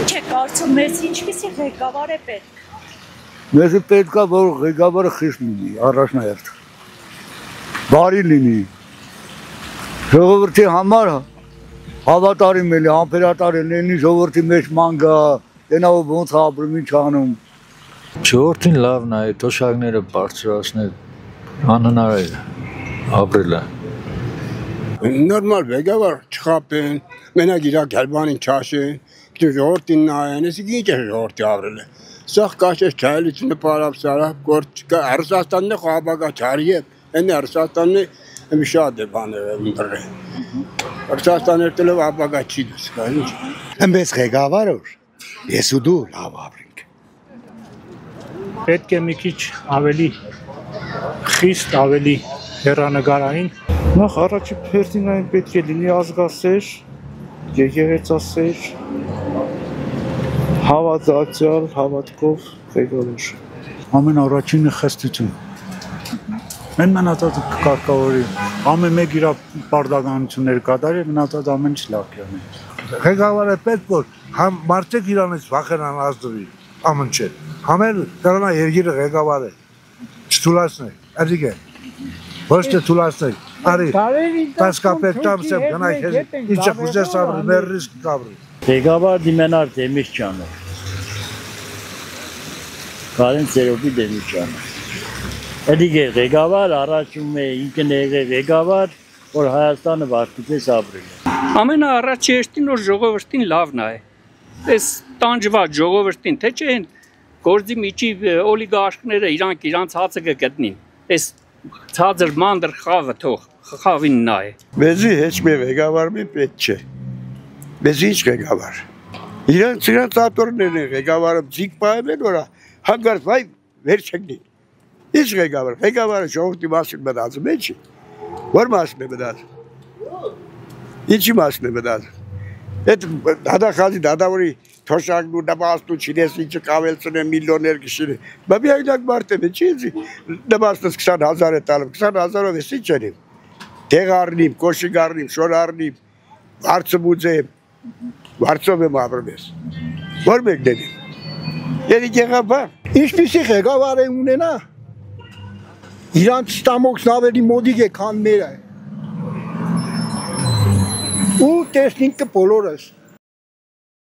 Չէ, կարծում ես ինչպիսի ղեկավար է պետք։ Մեզ պետք է որ ղեկավարը խիստ լինի, առաջնահերթ։ Բարի լինի։ Ժողովրդի համար հավատարիմ լինի, համբերատար լինի, ժողովրդի մեջ ման գա, տենա ոնց ապրում, ինչ անում։ Ժողովրդին լավն է, թոշակները բարձրացնել անհնար է ապրելը։ Նորմալ ղեկավար չխապեն, մենակ իր գերբանին չաշեն, ժողովրդին նայեն, ես ինչ է ժողովրդի ապրելը։ Սաղ կաշես չայլությունը պարապ սարապ, գործ կա, Ռուսաստանն է խաբագա չարի է, են Ռուսաստանն է մի շատ է բաներ ընդրը։ Ռուսաստանը տելով ապագա չի դուս կա, ինչ։ Εμείς ղեկավարոր, ես ու դու լավ ապրենք։ Պետք է մի քիչ ավելի խիստ, ավելի հեռանկարային։ Նախ առաջի հերթին այն պետք է լինի ազգասեր, եկեղեցասեր, հավատացյալ, հավատքով ղեկավար։ Ամեն առաջինը խստություն։ Մեն մնացած կարգավորի, ամեն մեկ իր պարտականություններ կատարի, մնացած ամեն ինչ լավ կյանի։ Ղեկավարը պետք որ համ մարդիկ իրանից վախենան ազդվի, ամեն չէ։ Համ էլ դրանա երկիրը ղեկավար է, չթուլացնի, այդիկ է, ոչ թե թուլացնի, արի, տասկապետ տամսեմ, գնայ քեզ, ինչը խուզես ապրի, մեր ռիսկ կապրի։ Ղեկավար դիմենար Դեմիրճյանը, Կարեն Սերոբի Դեմիրճյանը։ Էդիկ է ղեկավար, առաջում է ինքն է ղեկավար, որ Հայաստանը վարդուպես ապրել է։ Ամենաառաջի հերթին որ ժողովրդին լավն է։ Այս տանջված ժողովրդին, թե չէ են գործի միջի օլիգարխները իրանց հացը կգտնին։ Այս ցածր մանդր խավը թող խավին նայ։ Մեզի հեչ մի ղեկավար մի պետք չէ։ Մեզ ինչ ղեկավար։ Իրանց ատորներն են ղեկավարը ձիգ պահեմ են որա, հանգարց վայ վեր չգնի։ Ինչ ղեկավար, ղեկավարը ժողովրդի մասին մտածում է չի։ Որ մասին է մտածում։ Ինչի մասին է մտածում։ Այդ հադախազի դադավորի թոշակն ու նպաստու չինես ինչը կավելցնեն միլիոներ գշիրը։ Բա միայնակ մարդ եմ, չի ինձի նպաստս 20,000 է տալում, 20,000-ով ես ինչ ենիմ։ Դեղ առնիմ, կոշիկ առնիմ, շոր առնիմ, վարձը մուձեմ, վարձով եմ ապրում ես։ Որ մեկ դենիմ։ Երիք եղավ բա։ Ինչպիսի ղեկավար է ունենա, իրանց ստամոքսն ավելի մոդիկ է, քան մերը։ Ու տեսնինք բոլորս